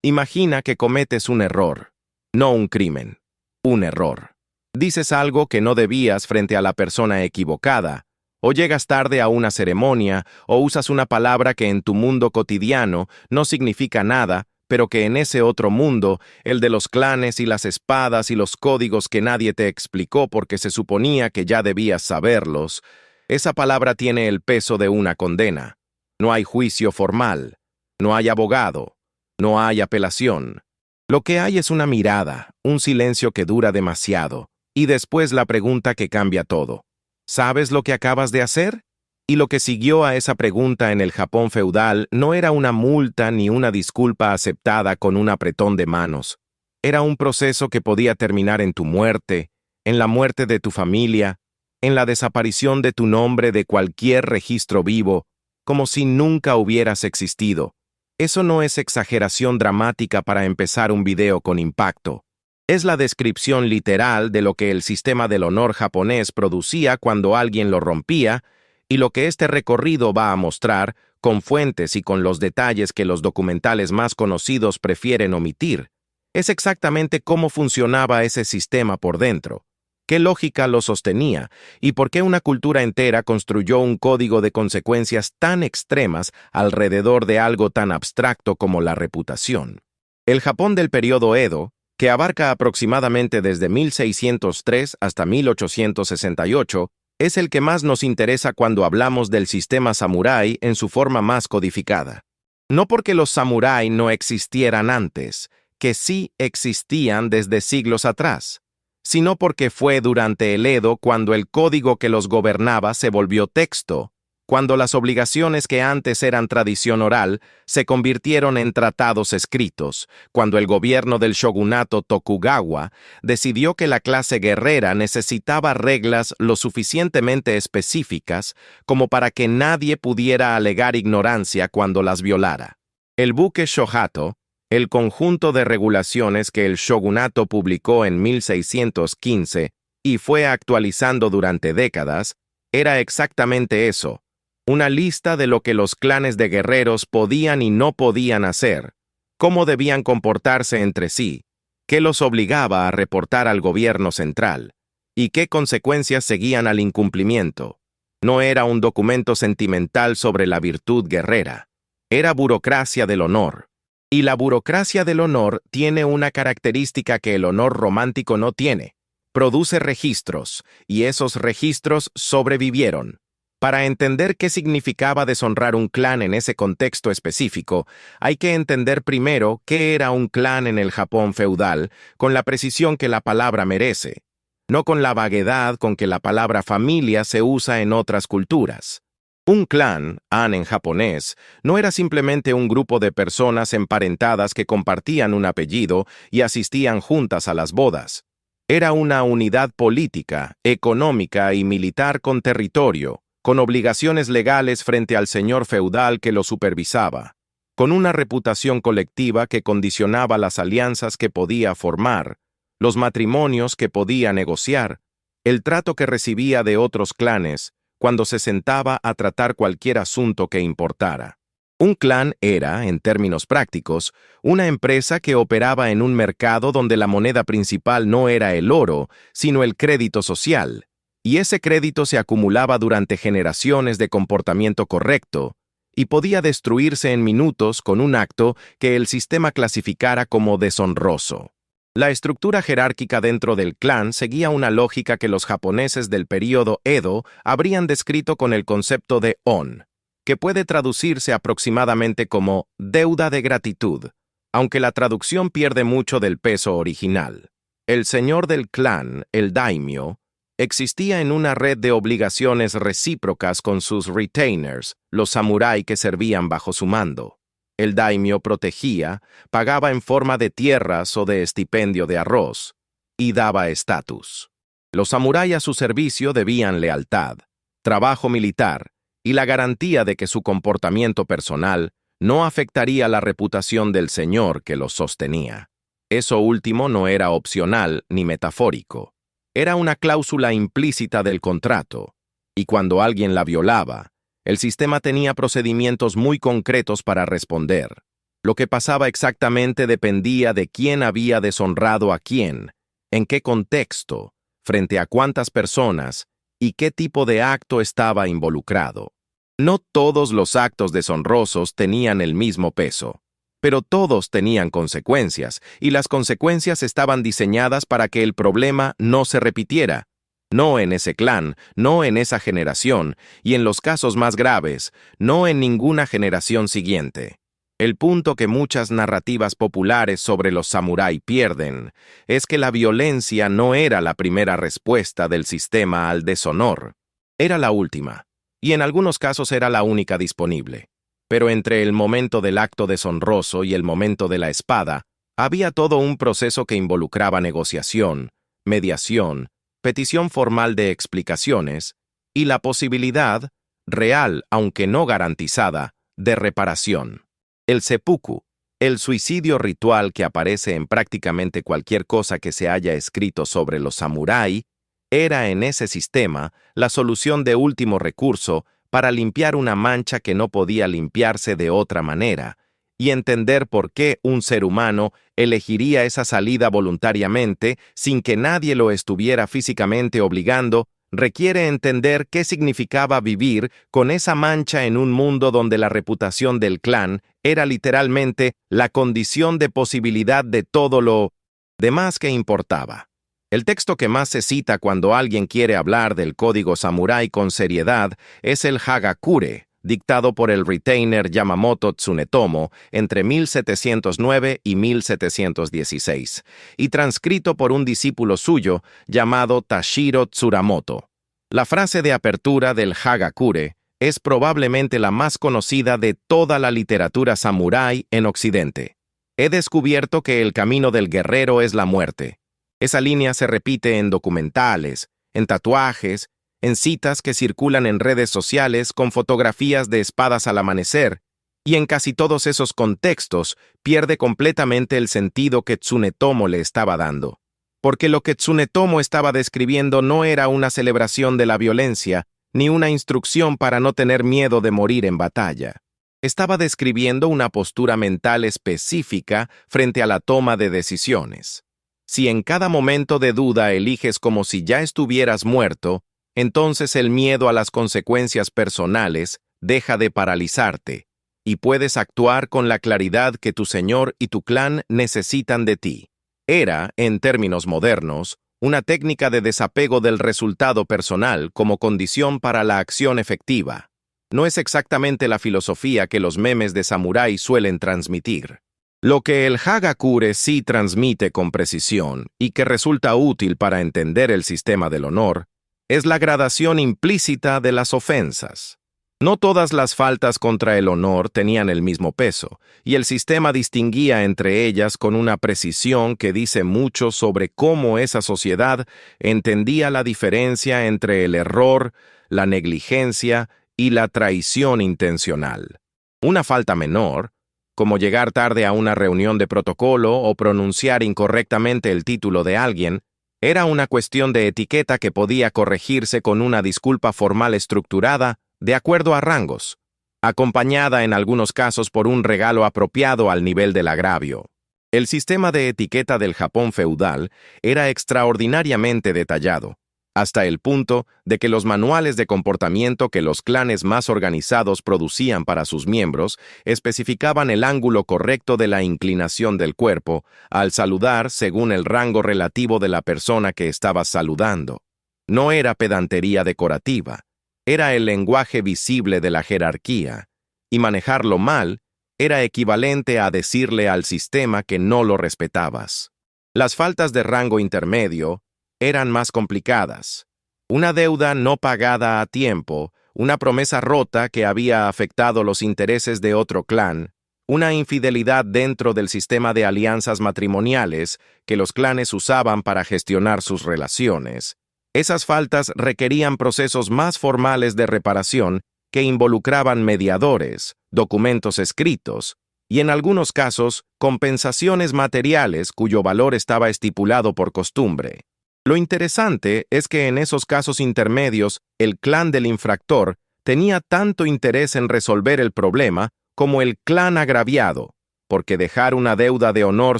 Imagina que cometes un error, no un crimen, un error. Dices algo que no debías frente a la persona equivocada, o llegas tarde a una ceremonia, o usas una palabra que en tu mundo cotidiano no significa nada, pero que en ese otro mundo, el de los clanes y las espadas y los códigos que nadie te explicó porque se suponía que ya debías saberlos, esa palabra tiene el peso de una condena. No hay juicio formal, no hay abogado, no hay apelación. Lo que hay es una mirada, un silencio que dura demasiado, y después la pregunta que cambia todo. ¿Sabes lo que acabas de hacer? Y lo que siguió a esa pregunta en el Japón feudal no era una multa ni una disculpa aceptada con un apretón de manos. Era un proceso que podía terminar en tu muerte, en la muerte de tu familia, en la desaparición de tu nombre de cualquier registro vivo, como si nunca hubieras existido. Eso no es exageración dramática para empezar un video con impacto. Es la descripción literal de lo que el sistema del honor japonés producía cuando alguien lo rompía, y lo que este recorrido va a mostrar, con fuentes y con los detalles que los documentales más conocidos prefieren omitir, es exactamente cómo funcionaba ese sistema por dentro, qué lógica lo sostenía y por qué una cultura entera construyó un código de consecuencias tan extremas alrededor de algo tan abstracto como la reputación. El Japón del periodo Edo, que abarca aproximadamente desde 1603 hasta 1868, es el que más nos interesa cuando hablamos del sistema samurái en su forma más codificada. No porque los samurái no existieran antes, que sí existían desde siglos atrás, sino porque fue durante el Edo cuando el código que los gobernaba se volvió texto, cuando las obligaciones que antes eran tradición oral se convirtieron en tratados escritos, cuando el gobierno del shogunato Tokugawa decidió que la clase guerrera necesitaba reglas lo suficientemente específicas como para que nadie pudiera alegar ignorancia cuando las violara. El buque Shohato, el conjunto de regulaciones que el shogunato publicó en 1615 y fue actualizando durante décadas, era exactamente eso. Una lista de lo que los clanes de guerreros podían y no podían hacer, cómo debían comportarse entre sí, qué los obligaba a reportar al gobierno central, y qué consecuencias seguían al incumplimiento. No era un documento sentimental sobre la virtud guerrera, era burocracia del honor. Y la burocracia del honor tiene una característica que el honor romántico no tiene. Produce registros, y esos registros sobrevivieron. Para entender qué significaba deshonrar un clan en ese contexto específico, hay que entender primero qué era un clan en el Japón feudal, con la precisión que la palabra merece, no con la vaguedad con que la palabra familia se usa en otras culturas. Un clan, an en japonés, no era simplemente un grupo de personas emparentadas que compartían un apellido y asistían juntas a las bodas. Era una unidad política, económica y militar con territorio, con obligaciones legales frente al señor feudal que lo supervisaba, con una reputación colectiva que condicionaba las alianzas que podía formar, los matrimonios que podía negociar, el trato que recibía de otros clanes cuando se sentaba a tratar cualquier asunto que importara. Un clan era, en términos prácticos, una empresa que operaba en un mercado donde la moneda principal no era el oro, sino el crédito social, y ese crédito se acumulaba durante generaciones de comportamiento correcto, y podía destruirse en minutos con un acto que el sistema clasificara como deshonroso. La estructura jerárquica dentro del clan seguía una lógica que los japoneses del período Edo habrían descrito con el concepto de on, que puede traducirse aproximadamente como deuda de gratitud, aunque la traducción pierde mucho del peso original. El señor del clan, el daimyo, existía en una red de obligaciones recíprocas con sus retainers, los samurái que servían bajo su mando. El daimyo protegía, pagaba en forma de tierras o de estipendio de arroz, y daba estatus. Los samurái a su servicio debían lealtad, trabajo militar y la garantía de que su comportamiento personal no afectaría la reputación del señor que los sostenía. Eso último no era opcional ni metafórico. Era una cláusula implícita del contrato, y cuando alguien la violaba, el sistema tenía procedimientos muy concretos para responder. Lo que pasaba exactamente dependía de quién había deshonrado a quién, en qué contexto, frente a cuántas personas y qué tipo de acto estaba involucrado. No todos los actos deshonrosos tenían el mismo peso, pero todos tenían consecuencias, y las consecuencias estaban diseñadas para que el problema no se repitiera. No en ese clan, no en esa generación, y en los casos más graves, no en ninguna generación siguiente. El punto que muchas narrativas populares sobre los samurái pierden es que la violencia no era la primera respuesta del sistema al deshonor. Era la última, y en algunos casos era la única disponible. Pero entre el momento del acto deshonroso y el momento de la espada, había todo un proceso que involucraba negociación, mediación, petición formal de explicaciones y la posibilidad, real aunque no garantizada, de reparación. El seppuku, el suicidio ritual que aparece en prácticamente cualquier cosa que se haya escrito sobre los samurái, era en ese sistema la solución de último recurso para limpiar una mancha que no podía limpiarse de otra manera, y entender por qué un ser humano elegiría esa salida voluntariamente sin que nadie lo estuviera físicamente obligando, requiere entender qué significaba vivir con esa mancha en un mundo donde la reputación del clan era literalmente la condición de posibilidad de todo lo demás que importaba. El texto que más se cita cuando alguien quiere hablar del código samurái con seriedad es el Hagakure, dictado por el retainer Yamamoto Tsunetomo entre 1709 y 1716, y transcrito por un discípulo suyo llamado Tashiro Tsurumoto. La frase de apertura del Hagakure es probablemente la más conocida de toda la literatura samurái en Occidente. He descubierto que el camino del guerrero es la muerte. Esa línea se repite en documentales, en tatuajes, en citas que circulan en redes sociales con fotografías de espadas al amanecer, y en casi todos esos contextos pierde completamente el sentido que Tsunetomo le estaba dando. Porque lo que Tsunetomo estaba describiendo no era una celebración de la violencia, ni una instrucción para no tener miedo de morir en batalla. Estaba describiendo una postura mental específica frente a la toma de decisiones. Si en cada momento de duda eliges como si ya estuvieras muerto, entonces el miedo a las consecuencias personales deja de paralizarte, y puedes actuar con la claridad que tu señor y tu clan necesitan de ti. Era, en términos modernos, una técnica de desapego del resultado personal como condición para la acción efectiva. No es exactamente la filosofía que los memes de samurái suelen transmitir. Lo que el Hagakure sí transmite con precisión y que resulta útil para entender el sistema del honor es la gradación implícita de las ofensas. No todas las faltas contra el honor tenían el mismo peso, y el sistema distinguía entre ellas con una precisión que dice mucho sobre cómo esa sociedad entendía la diferencia entre el error, la negligencia y la traición intencional. Una falta menor, como llegar tarde a una reunión de protocolo o pronunciar incorrectamente el título de alguien, era una cuestión de etiqueta que podía corregirse con una disculpa formal estructurada de acuerdo a rangos, acompañada en algunos casos por un regalo apropiado al nivel del agravio. El sistema de etiqueta del Japón feudal era extraordinariamente detallado, hasta el punto de que los manuales de comportamiento que los clanes más organizados producían para sus miembros especificaban el ángulo correcto de la inclinación del cuerpo al saludar según el rango relativo de la persona que estaba saludando. No era pedantería decorativa, era el lenguaje visible de la jerarquía, y manejarlo mal era equivalente a decirle al sistema que no lo respetabas. Las faltas de rango intermedio eran más complicadas. Una deuda no pagada a tiempo, una promesa rota que había afectado los intereses de otro clan, una infidelidad dentro del sistema de alianzas matrimoniales que los clanes usaban para gestionar sus relaciones. Esas faltas requerían procesos más formales de reparación que involucraban mediadores, documentos escritos, y en algunos casos, compensaciones materiales cuyo valor estaba estipulado por costumbre. Lo interesante es que en esos casos intermedios, el clan del infractor tenía tanto interés en resolver el problema como el clan agraviado, porque dejar una deuda de honor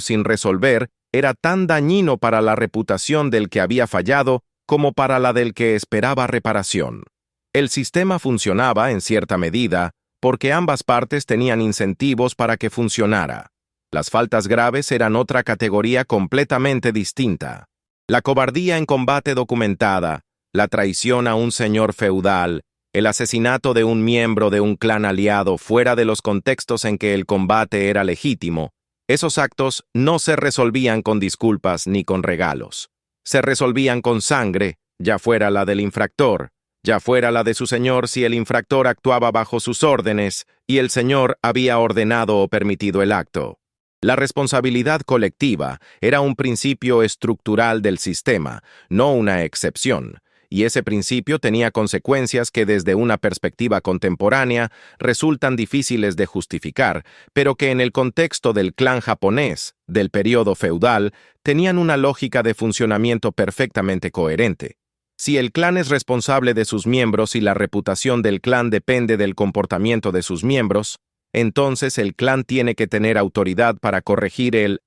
sin resolver era tan dañino para la reputación del que había fallado como para la del que esperaba reparación. El sistema funcionaba, en cierta medida, porque ambas partes tenían incentivos para que funcionara. Las faltas graves eran otra categoría completamente distinta. La cobardía en combate documentada, la traición a un señor feudal, el asesinato de un miembro de un clan aliado fuera de los contextos en que el combate era legítimo, esos actos no se resolvían con disculpas ni con regalos. Se resolvían con sangre, ya fuera la del infractor, ya fuera la de su señor si el infractor actuaba bajo sus órdenes y el señor había ordenado o permitido el acto. La responsabilidad colectiva era un principio estructural del sistema, no una excepción, y ese principio tenía consecuencias que desde una perspectiva contemporánea resultan difíciles de justificar, pero que en el contexto del clan japonés, del período feudal, tenían una lógica de funcionamiento perfectamente coherente. Si el clan es responsable de sus miembros y la reputación del clan depende del comportamiento de sus miembros, entonces el clan tiene que tener autoridad para corregir el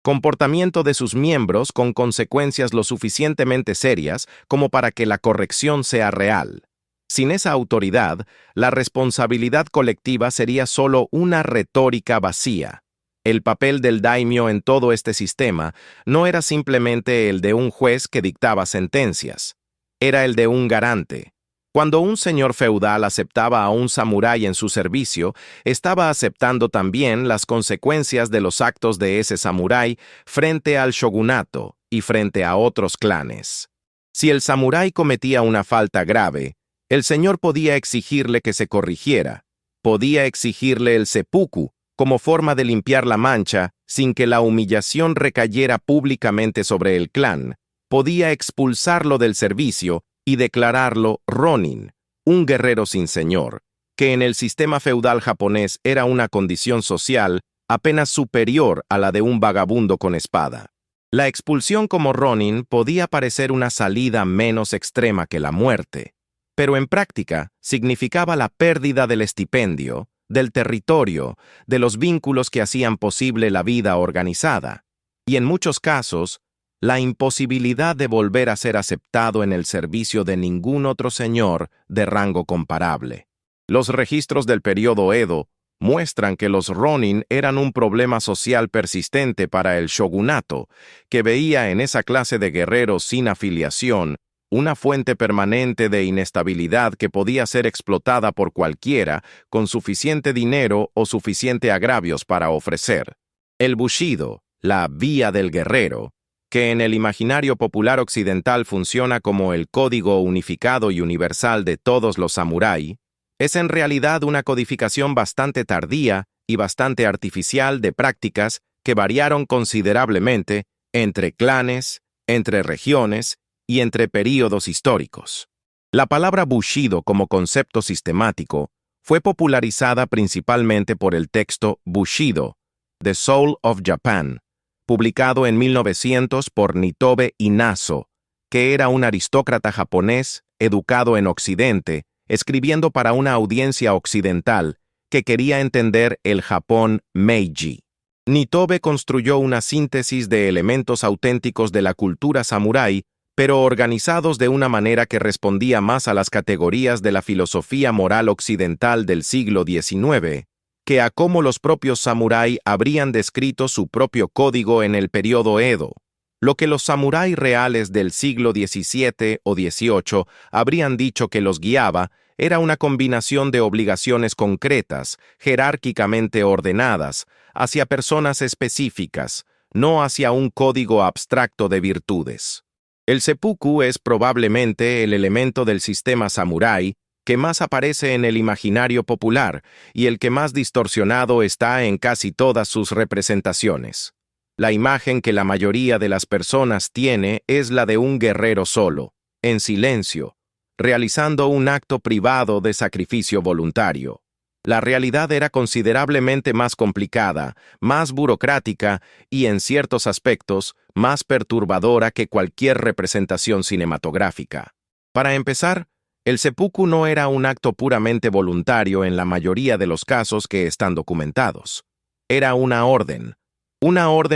comportamiento de sus miembros con consecuencias lo suficientemente serias como para que la corrección sea real. Sin esa autoridad, la responsabilidad colectiva sería solo una retórica vacía. El papel del daimyo en todo este sistema no era simplemente el de un juez que dictaba sentencias. Era el de un garante. Cuando un señor feudal aceptaba a un samurái en su servicio, estaba aceptando también las consecuencias de los actos de ese samurái frente al shogunato y frente a otros clanes. Si el samurái cometía una falta grave, el señor podía exigirle que se corrigiera, podía exigirle el seppuku como forma de limpiar la mancha sin que la humillación recayera públicamente sobre el clan, podía expulsarlo del servicio y declararlo ronin, un guerrero sin señor, que en el sistema feudal japonés era una condición social apenas superior a la de un vagabundo con espada. La expulsión como ronin podía parecer una salida menos extrema que la muerte, pero en práctica significaba la pérdida del estipendio, del territorio, de los vínculos que hacían posible la vida organizada, y en muchos casos, la imposibilidad de volver a ser aceptado en el servicio de ningún otro señor de rango comparable. Los registros del período Edo muestran que los ronin eran un problema social persistente para el shogunato, que veía en esa clase de guerreros sin afiliación una fuente permanente de inestabilidad que podía ser explotada por cualquiera con suficiente dinero o suficiente agravios para ofrecer. El bushido, la vía del guerrero, que en el imaginario popular occidental funciona como el código unificado y universal de todos los samurái, es en realidad una codificación bastante tardía y bastante artificial de prácticas que variaron considerablemente entre clanes, entre regiones y entre períodos históricos. La palabra bushido como concepto sistemático fue popularizada principalmente por el texto Bushido, The Soul of Japan, publicado en 1900 por Nitobe Inazo, que era un aristócrata japonés educado en Occidente, escribiendo para una audiencia occidental que quería entender el Japón Meiji. Nitobe construyó una síntesis de elementos auténticos de la cultura samurái, pero organizados de una manera que respondía más a las categorías de la filosofía moral occidental del siglo XIX, que a cómo los propios samurái habrían descrito su propio código en el período Edo, lo que los samurái reales del siglo XVII o XVIII habrían dicho que los guiaba era una combinación de obligaciones concretas, jerárquicamente ordenadas, hacia personas específicas, no hacia un código abstracto de virtudes. El seppuku es probablemente el elemento del sistema samurái que más aparece en el imaginario popular y el que más distorsionado está en casi todas sus representaciones. La imagen que la mayoría de las personas tiene es la de un guerrero solo, en silencio, realizando un acto privado de sacrificio voluntario. La realidad era considerablemente más complicada, más burocrática y, en ciertos aspectos, más perturbadora que cualquier representación cinematográfica. Para empezar, el seppuku no era un acto puramente voluntario en la mayoría de los casos que están documentados. Era una orden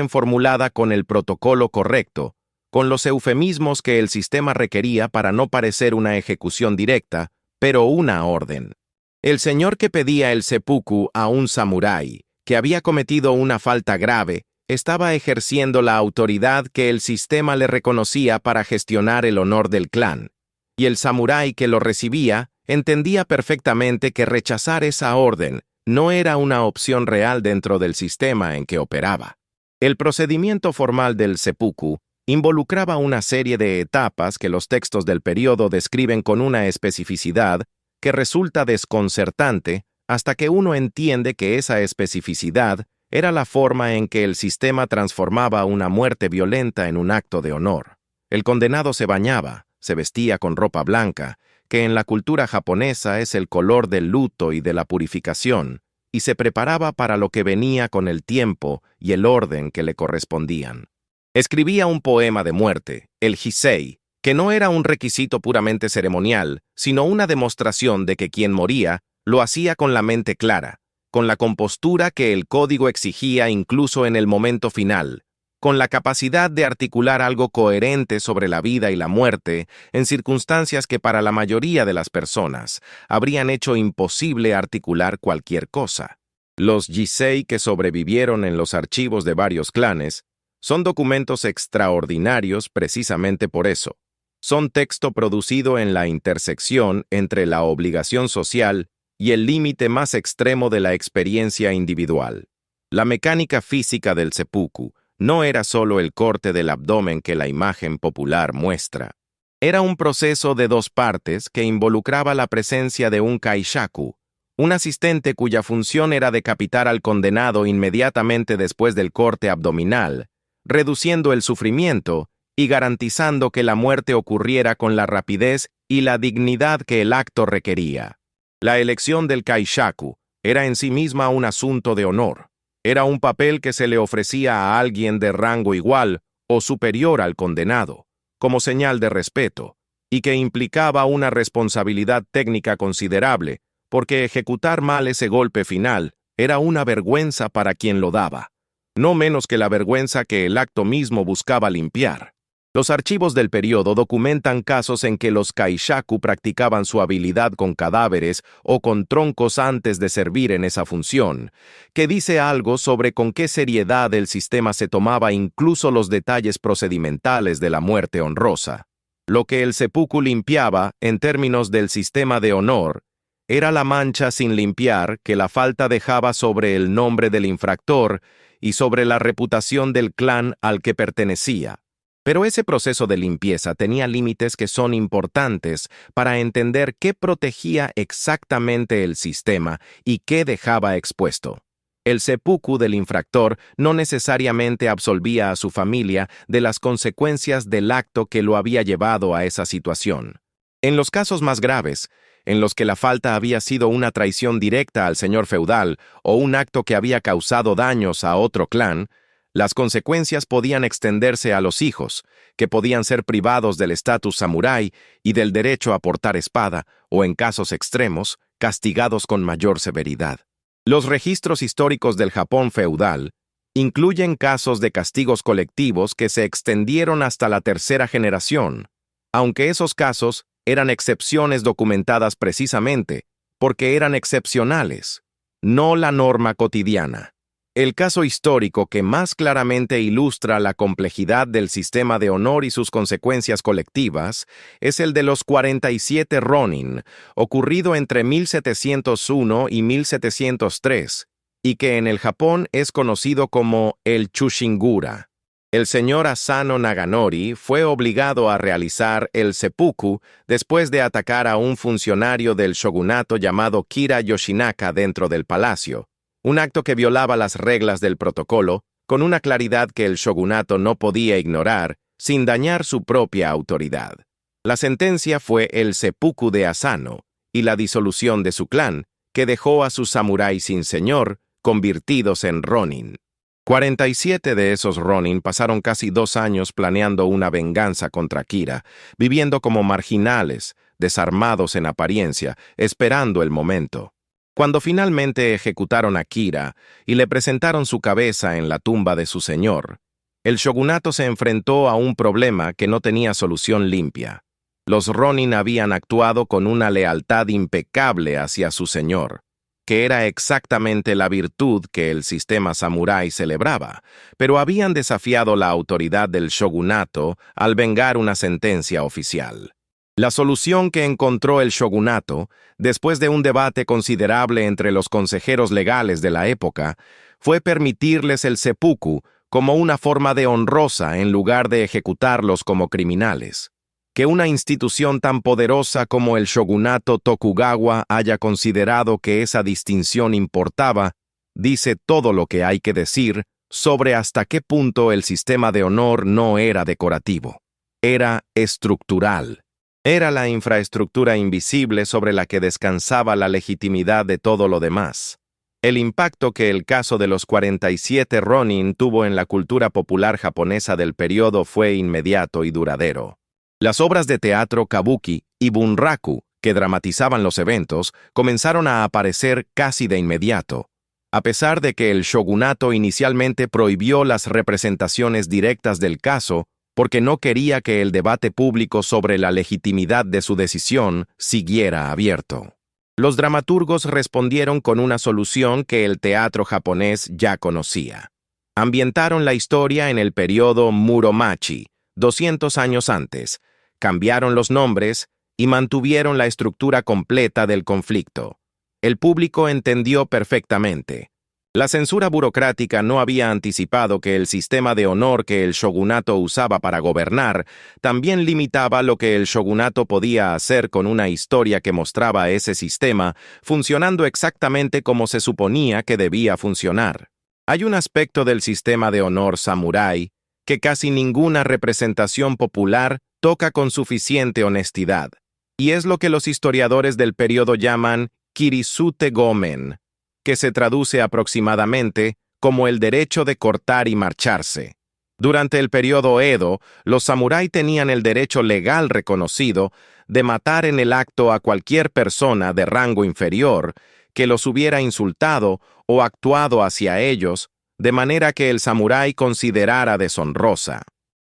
formulada con el protocolo correcto, con los eufemismos que el sistema requería para no parecer una ejecución directa, pero una orden. El señor que pedía el seppuku a un samurái, que había cometido una falta grave, estaba ejerciendo la autoridad que el sistema le reconocía para gestionar el honor del clan, y el samurái que lo recibía entendía perfectamente que rechazar esa orden no era una opción real dentro del sistema en que operaba. El procedimiento formal del seppuku involucraba una serie de etapas que los textos del periodo describen con una especificidad que resulta desconcertante hasta que uno entiende que esa especificidad era la forma en que el sistema transformaba una muerte violenta en un acto de honor. El condenado se bañaba, se vestía con ropa blanca, que en la cultura japonesa es el color del luto y de la purificación, y se preparaba para lo que venía con el tiempo y el orden que le correspondían. Escribía un poema de muerte, el Hisei, que no era un requisito puramente ceremonial, sino una demostración de que quien moría lo hacía con la mente clara, con la compostura que el código exigía incluso en el momento final, con la capacidad de articular algo coherente sobre la vida y la muerte en circunstancias que para la mayoría de las personas habrían hecho imposible articular cualquier cosa. Los Jisei que sobrevivieron en los archivos de varios clanes son documentos extraordinarios precisamente por eso. Son texto producido en la intersección entre la obligación social y el límite más extremo de la experiencia individual. La mecánica física del seppuku no era solo el corte del abdomen que la imagen popular muestra. Era un proceso de dos partes que involucraba la presencia de un kaishaku, un asistente cuya función era decapitar al condenado inmediatamente después del corte abdominal, reduciendo el sufrimiento y garantizando que la muerte ocurriera con la rapidez y la dignidad que el acto requería. La elección del kaishaku era en sí misma un asunto de honor. Era un papel que se le ofrecía a alguien de rango igual o superior al condenado, como señal de respeto, y que implicaba una responsabilidad técnica considerable, porque ejecutar mal ese golpe final era una vergüenza para quien lo daba, no menos que la vergüenza que el acto mismo buscaba limpiar. Los archivos del periodo documentan casos en que los kaishaku practicaban su habilidad con cadáveres o con troncos antes de servir en esa función, que dice algo sobre con qué seriedad el sistema se tomaba incluso los detalles procedimentales de la muerte honrosa. Lo que el seppuku limpiaba, en términos del sistema de honor, era la mancha sin limpiar que la falta dejaba sobre el nombre del infractor y sobre la reputación del clan al que pertenecía. Pero ese proceso de limpieza tenía límites que son importantes para entender qué protegía exactamente el sistema y qué dejaba expuesto. El seppuku del infractor no necesariamente absolvía a su familia de las consecuencias del acto que lo había llevado a esa situación. En los casos más graves, en los que la falta había sido una traición directa al señor feudal o un acto que había causado daños a otro clan, las consecuencias podían extenderse a los hijos, que podían ser privados del estatus samurái y del derecho a portar espada, o en casos extremos, castigados con mayor severidad. Los registros históricos del Japón feudal incluyen casos de castigos colectivos que se extendieron hasta la tercera generación, aunque esos casos eran excepciones documentadas precisamente porque eran excepcionales, no la norma cotidiana. El caso histórico que más claramente ilustra la complejidad del sistema de honor y sus consecuencias colectivas es el de los 47 Ronin, ocurrido entre 1701 y 1703, y que en el Japón es conocido como el Chushingura. El señor Asano Naganori fue obligado a realizar el seppuku después de atacar a un funcionario del shogunato llamado Kira Yoshinaka dentro del palacio, un acto que violaba las reglas del protocolo con una claridad que el shogunato no podía ignorar sin dañar su propia autoridad. La sentencia fue el seppuku de Asano y la disolución de su clan, que dejó a sus samuráis sin señor, convertidos en Ronin. 47 de esos Ronin pasaron casi 2 años planeando una venganza contra Kira, viviendo como marginales, desarmados en apariencia, esperando el momento. Cuando finalmente ejecutaron a Kira y le presentaron su cabeza en la tumba de su señor, el shogunato se enfrentó a un problema que no tenía solución limpia. Los Ronin habían actuado con una lealtad impecable hacia su señor, que era exactamente la virtud que el sistema samurái celebraba, pero habían desafiado la autoridad del shogunato al vengar una sentencia oficial. La solución que encontró el shogunato, después de un debate considerable entre los consejeros legales de la época, fue permitirles el seppuku como una forma de honrosa en lugar de ejecutarlos como criminales. Que una institución tan poderosa como el shogunato Tokugawa haya considerado que esa distinción importaba, dice todo lo que hay que decir sobre hasta qué punto el sistema de honor no era decorativo. Era estructural. Era la infraestructura invisible sobre la que descansaba la legitimidad de todo lo demás. El impacto que el caso de los 47 Ronin tuvo en la cultura popular japonesa del periodo fue inmediato y duradero. Las obras de teatro kabuki y bunraku, que dramatizaban los eventos, comenzaron a aparecer casi de inmediato. A pesar de que el shogunato inicialmente prohibió las representaciones directas del caso, porque no quería que el debate público sobre la legitimidad de su decisión siguiera abierto. Los dramaturgos respondieron con una solución que el teatro japonés ya conocía. Ambientaron la historia en el periodo Muromachi, 200 años antes, cambiaron los nombres y mantuvieron la estructura completa del conflicto. El público entendió perfectamente. La censura burocrática no había anticipado que el sistema de honor que el shogunato usaba para gobernar también limitaba lo que el shogunato podía hacer con una historia que mostraba ese sistema funcionando exactamente como se suponía que debía funcionar. Hay un aspecto del sistema de honor samurái que casi ninguna representación popular toca con suficiente honestidad, y es lo que los historiadores del periodo llaman Kirisute Gomen, que se traduce aproximadamente como el derecho de cortar y marcharse. Durante el periodo Edo, los samurái tenían el derecho legal reconocido de matar en el acto a cualquier persona de rango inferior que los hubiera insultado o actuado hacia ellos, de manera que el samurái considerara deshonrosa.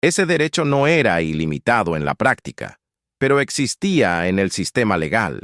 Ese derecho no era ilimitado en la práctica, pero existía en el sistema legal,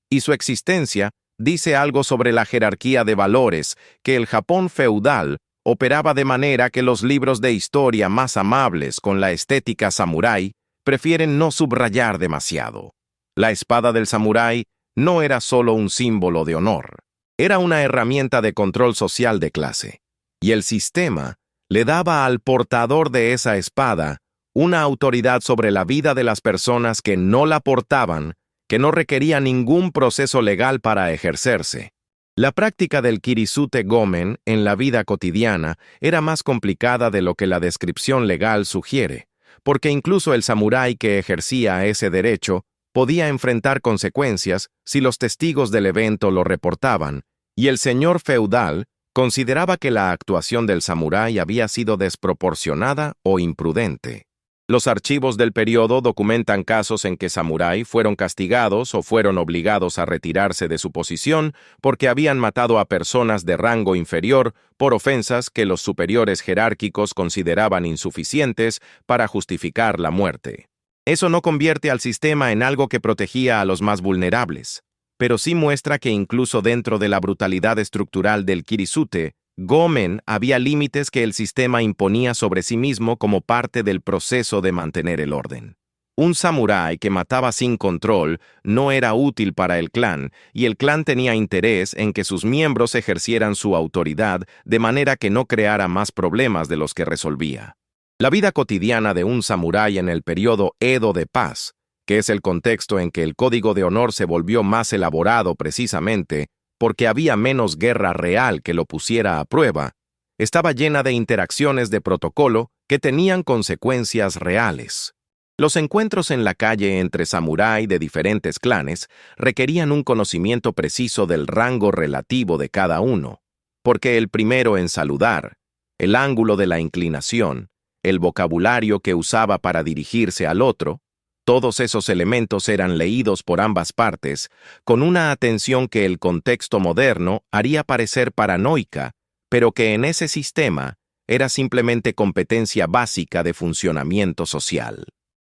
y su existencia dice algo sobre la jerarquía de valores que el Japón feudal operaba de manera que los libros de historia más amables con la estética samurái prefieren no subrayar demasiado. La espada del samurái no era solo un símbolo de honor, era una herramienta de control social de clase, y el sistema le daba al portador de esa espada una autoridad sobre la vida de las personas que no la portaban, que no requería ningún proceso legal para ejercerse. La práctica del Kirisute Gomen en la vida cotidiana era más complicada de lo que la descripción legal sugiere, porque incluso el samurái que ejercía ese derecho podía enfrentar consecuencias si los testigos del evento lo reportaban, y el señor feudal consideraba que la actuación del samurái había sido desproporcionada o imprudente. Los archivos del periodo documentan casos en que samurái fueron castigados o fueron obligados a retirarse de su posición porque habían matado a personas de rango inferior por ofensas que los superiores jerárquicos consideraban insuficientes para justificar la muerte. Eso no convierte al sistema en algo que protegía a los más vulnerables, pero sí muestra que incluso dentro de la brutalidad estructural del Kirisute Gomen había límites que el sistema imponía sobre sí mismo como parte del proceso de mantener el orden. Un samurái que mataba sin control no era útil para el clan, y el clan tenía interés en que sus miembros ejercieran su autoridad de manera que no creara más problemas de los que resolvía. La vida cotidiana de un samurái en el periodo Edo de paz, que es el contexto en que el código de honor se volvió más elaborado precisamente porque había menos guerra real que lo pusiera a prueba, estaba llena de interacciones de protocolo que tenían consecuencias reales. Los encuentros en la calle entre samurái de diferentes clanes requerían un conocimiento preciso del rango relativo de cada uno, porque el primero en saludar, el ángulo de la inclinación, el vocabulario que usaba para dirigirse al otro, Todos esos elementos eran leídos por ambas partes, con una atención que el contexto moderno haría parecer paranoica, pero que en ese sistema era simplemente competencia básica de funcionamiento social.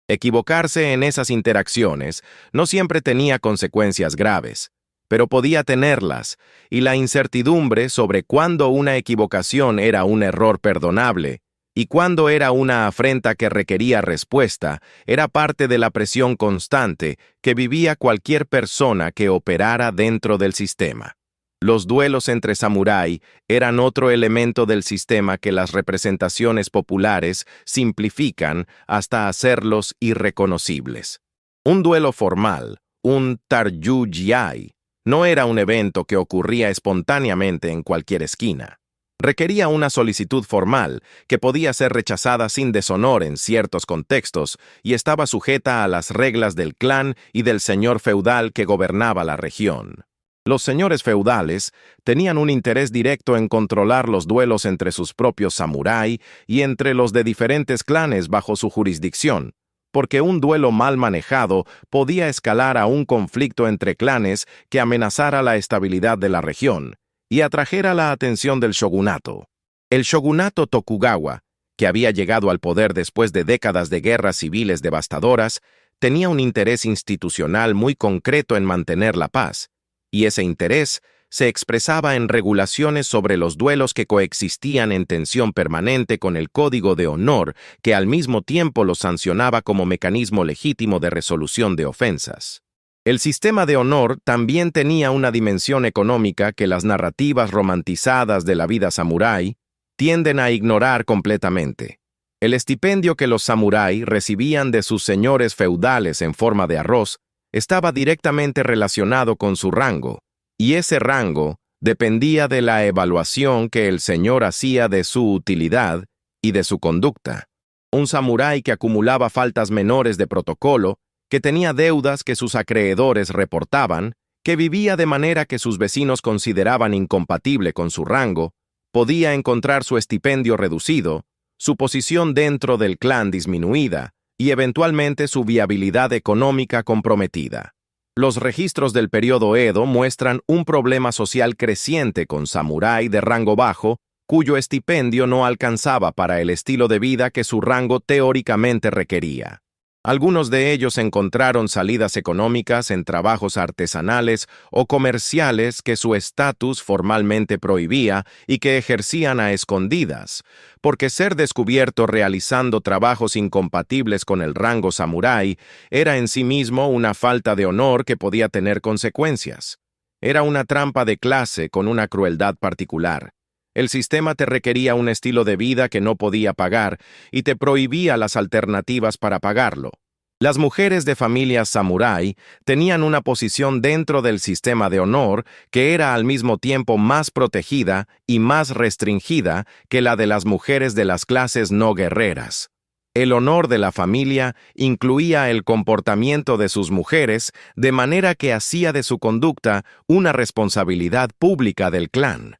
Equivocarse en esas interacciones no siempre tenía consecuencias graves, pero podía tenerlas, y la incertidumbre sobre cuándo una equivocación era un error perdonable y cuándo era una afrenta que requería respuesta era parte de la presión constante que vivía cualquier persona que operara dentro del sistema. Los duelos entre samurái eran otro elemento del sistema que las representaciones populares simplifican hasta hacerlos irreconocibles. Un duelo formal, un taryu-jiai, no era un evento que ocurría espontáneamente en cualquier esquina. Requería una solicitud formal que podía ser rechazada sin deshonor en ciertos contextos y estaba sujeta a las reglas del clan y del señor feudal que gobernaba la región. Los señores feudales tenían un interés directo en controlar los duelos entre sus propios samurái y entre los de diferentes clanes bajo su jurisdicción, porque un duelo mal manejado podía escalar a un conflicto entre clanes que amenazara la estabilidad de la región y atrajera la atención del shogunato. El shogunato Tokugawa, que había llegado al poder después de décadas de guerras civiles devastadoras, tenía un interés institucional muy concreto en mantener la paz, y ese interés se expresaba en regulaciones sobre los duelos que coexistían en tensión permanente con el Código de Honor, que al mismo tiempo los sancionaba como mecanismo legítimo de resolución de ofensas. El sistema de honor también tenía una dimensión económica que las narrativas romantizadas de la vida samurái tienden a ignorar completamente. El estipendio que los samurái recibían de sus señores feudales en forma de arroz estaba directamente relacionado con su rango, y ese rango dependía de la evaluación que el señor hacía de su utilidad y de su conducta. Un samurái que acumulaba faltas menores de protocolo, que tenía deudas que sus acreedores reportaban, que vivía de manera que sus vecinos consideraban incompatible con su rango, podía encontrar su estipendio reducido, su posición dentro del clan disminuida y eventualmente su viabilidad económica comprometida. Los registros del periodo Edo muestran un problema social creciente con samurái de rango bajo, cuyo estipendio no alcanzaba para el estilo de vida que su rango teóricamente requería. Algunos de ellos encontraron salidas económicas en trabajos artesanales o comerciales que su estatus formalmente prohibía y que ejercían a escondidas, porque ser descubierto realizando trabajos incompatibles con el rango samurái era en sí mismo una falta de honor que podía tener consecuencias. Era una trampa de clase con una crueldad particular. El sistema te requería un estilo de vida que no podía pagar y te prohibía las alternativas para pagarlo. Las mujeres de familias samurái tenían una posición dentro del sistema de honor que era al mismo tiempo más protegida y más restringida que la de las mujeres de las clases no guerreras. El honor de la familia incluía el comportamiento de sus mujeres, de manera que hacía de su conducta una responsabilidad pública del clan.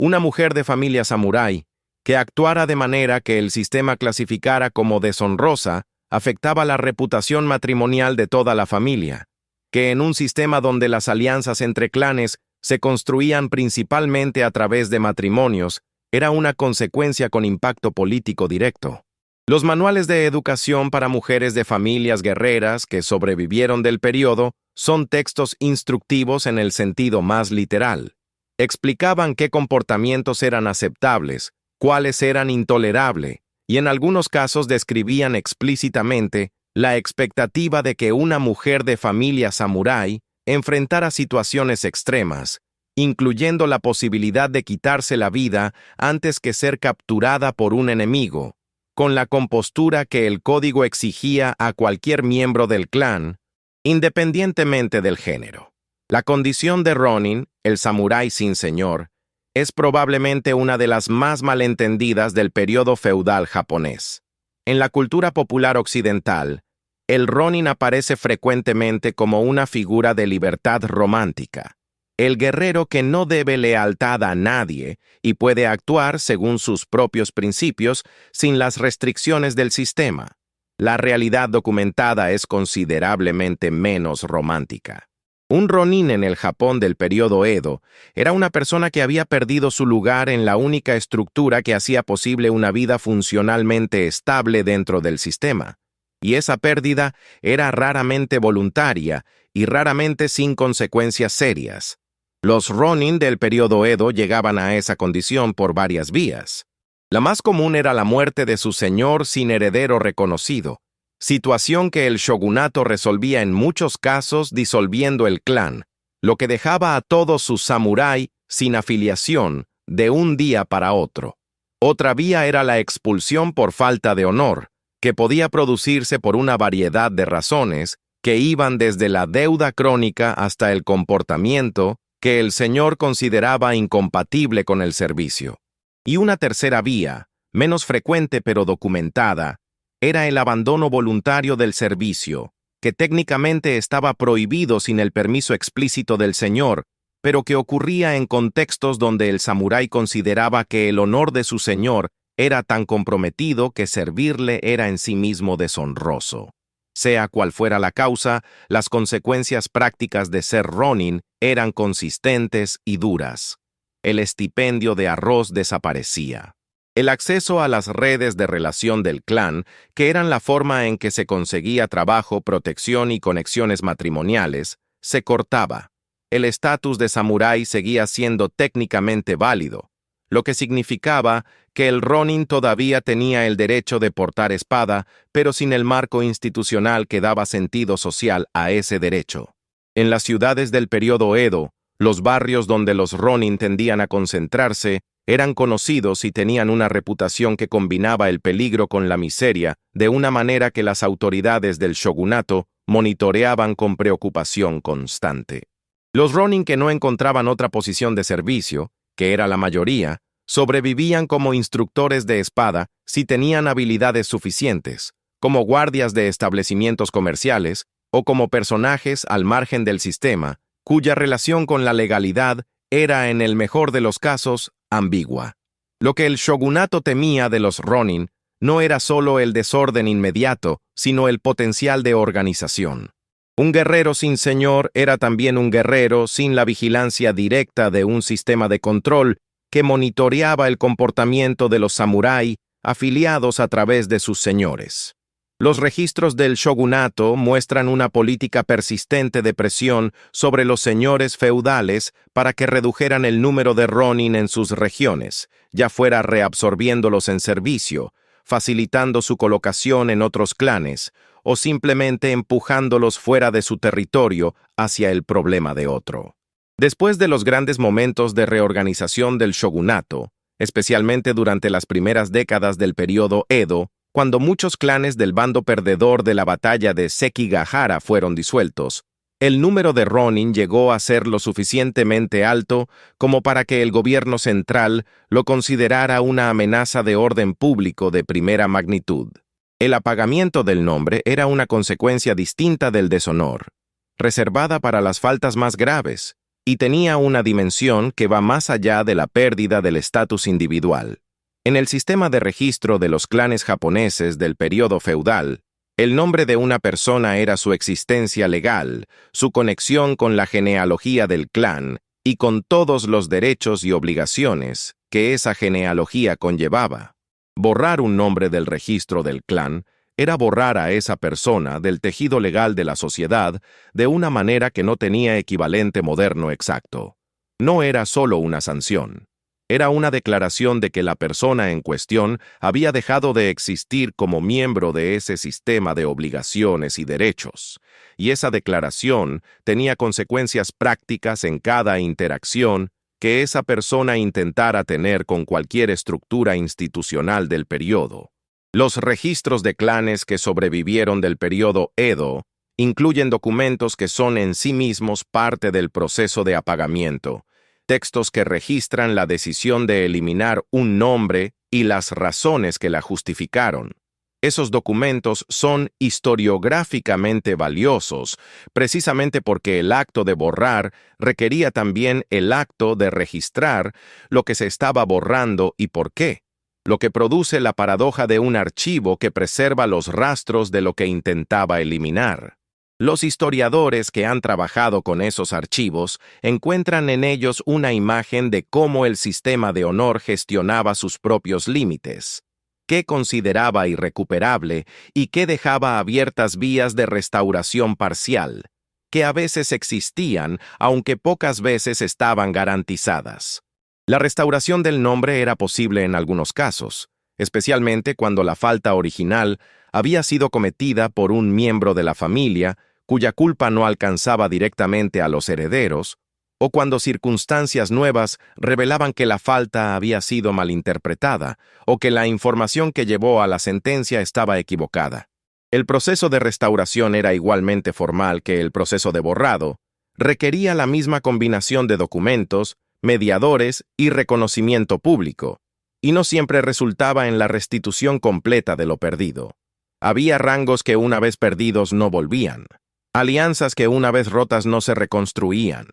Una mujer de familia samurái que actuara de manera que el sistema clasificara como deshonrosa afectaba la reputación matrimonial de toda la familia, que en un sistema donde las alianzas entre clanes se construían principalmente a través de matrimonios, era una consecuencia con impacto político directo. Los manuales de educación para mujeres de familias guerreras que sobrevivieron del periodo son textos instructivos en el sentido más literal. Explicaban qué comportamientos eran aceptables, cuáles eran intolerables, y en algunos casos describían explícitamente la expectativa de que una mujer de familia samurái enfrentara situaciones extremas, incluyendo la posibilidad de quitarse la vida antes que ser capturada por un enemigo, con la compostura que el código exigía a cualquier miembro del clan, independientemente del género. La condición de Ronin, el samurái sin señor, es probablemente una de las más malentendidas del periodo feudal japonés. En la cultura popular occidental, el Ronin aparece frecuentemente como una figura de libertad romántica, el guerrero que no debe lealtad a nadie y puede actuar según sus propios principios sin las restricciones del sistema. La realidad documentada es considerablemente menos romántica. Un ronin en el Japón del período Edo era una persona que había perdido su lugar en la única estructura que hacía posible una vida funcionalmente estable dentro del sistema. Y esa pérdida era raramente voluntaria y raramente sin consecuencias serias. Los ronin del período Edo llegaban a esa condición por varias vías. La más común era la muerte de su señor sin heredero reconocido, situación que el shogunato resolvía en muchos casos disolviendo el clan, lo que dejaba a todos sus samurái sin afiliación de un día para otro. Otra vía era la expulsión por falta de honor, que podía producirse por una variedad de razones que iban desde la deuda crónica hasta el comportamiento que el señor consideraba incompatible con el servicio. Y una tercera vía, menos frecuente pero documentada, era el abandono voluntario del servicio, que técnicamente estaba prohibido sin el permiso explícito del señor, pero que ocurría en contextos donde el samurái consideraba que el honor de su señor era tan comprometido que servirle era en sí mismo deshonroso. Sea cual fuera la causa, las consecuencias prácticas de ser ronin eran consistentes y duras. El estipendio de arroz desaparecía. El acceso a las redes de relación del clan, que eran la forma en que se conseguía trabajo, protección y conexiones matrimoniales, se cortaba. El estatus de samurái seguía siendo técnicamente válido, lo que significaba que el ronin todavía tenía el derecho de portar espada, pero sin el marco institucional que daba sentido social a ese derecho. En las ciudades del período Edo, los barrios donde los ronin tendían a concentrarse eran conocidos y tenían una reputación que combinaba el peligro con la miseria de una manera que las autoridades del shogunato monitoreaban con preocupación constante. Los ronin que no encontraban otra posición de servicio, que era la mayoría, sobrevivían como instructores de espada si tenían habilidades suficientes, como guardias de establecimientos comerciales o como personajes al margen del sistema, cuya relación con la legalidad era, en el mejor de los casos, ambigua. Lo que el shogunato temía de los ronin no era solo el desorden inmediato, sino el potencial de organización. Un guerrero sin señor era también un guerrero sin la vigilancia directa de un sistema de control que monitoreaba el comportamiento de los samurái afiliados a través de sus señores. Los registros del shogunato muestran una política persistente de presión sobre los señores feudales para que redujeran el número de ronin en sus regiones, ya fuera reabsorbiéndolos en servicio, facilitando su colocación en otros clanes, o simplemente empujándolos fuera de su territorio hacia el problema de otro. Después de los grandes momentos de reorganización del shogunato, especialmente durante las primeras décadas del período Edo, cuando muchos clanes del bando perdedor de la batalla de Sekigahara fueron disueltos, el número de ronin llegó a ser lo suficientemente alto como para que el gobierno central lo considerara una amenaza de orden público de primera magnitud. El apagamiento del nombre era una consecuencia distinta del deshonor, reservada para las faltas más graves, y tenía una dimensión que va más allá de la pérdida del estatus individual. En el sistema de registro de los clanes japoneses del período feudal, el nombre de una persona era su existencia legal, su conexión con la genealogía del clan y con todos los derechos y obligaciones que esa genealogía conllevaba. Borrar un nombre del registro del clan era borrar a esa persona del tejido legal de la sociedad de una manera que no tenía equivalente moderno exacto. No era solo una sanción. Era una declaración de que la persona en cuestión había dejado de existir como miembro de ese sistema de obligaciones y derechos, y esa declaración tenía consecuencias prácticas en cada interacción que esa persona intentara tener con cualquier estructura institucional del periodo. Los registros de clanes que sobrevivieron del periodo Edo incluyen documentos que son en sí mismos parte del proceso de apagamiento, textos que registran la decisión de eliminar un nombre y las razones que la justificaron. Esos documentos son historiográficamente valiosos, precisamente porque el acto de borrar requería también el acto de registrar lo que se estaba borrando y por qué. lo que produce la paradoja de un archivo que preserva los rastros de lo que intentaba eliminar. Los historiadores que han trabajado con esos archivos encuentran en ellos una imagen de cómo el sistema de honor gestionaba sus propios límites, qué consideraba irrecuperable y qué dejaba abiertas vías de restauración parcial, que a veces existían, aunque pocas veces estaban garantizadas. La restauración del nombre era posible en algunos casos, especialmente cuando la falta original había sido cometida por un miembro de la familia cuya culpa no alcanzaba directamente a los herederos, o cuando circunstancias nuevas revelaban que la falta había sido malinterpretada o que la información que llevó a la sentencia estaba equivocada. El proceso de restauración era igualmente formal que el proceso de borrado, requería la misma combinación de documentos, mediadores y reconocimiento público, y no siempre resultaba en la restitución completa de lo perdido. Había rangos que una vez perdidos no volvían, alianzas que una vez rotas no se reconstruían,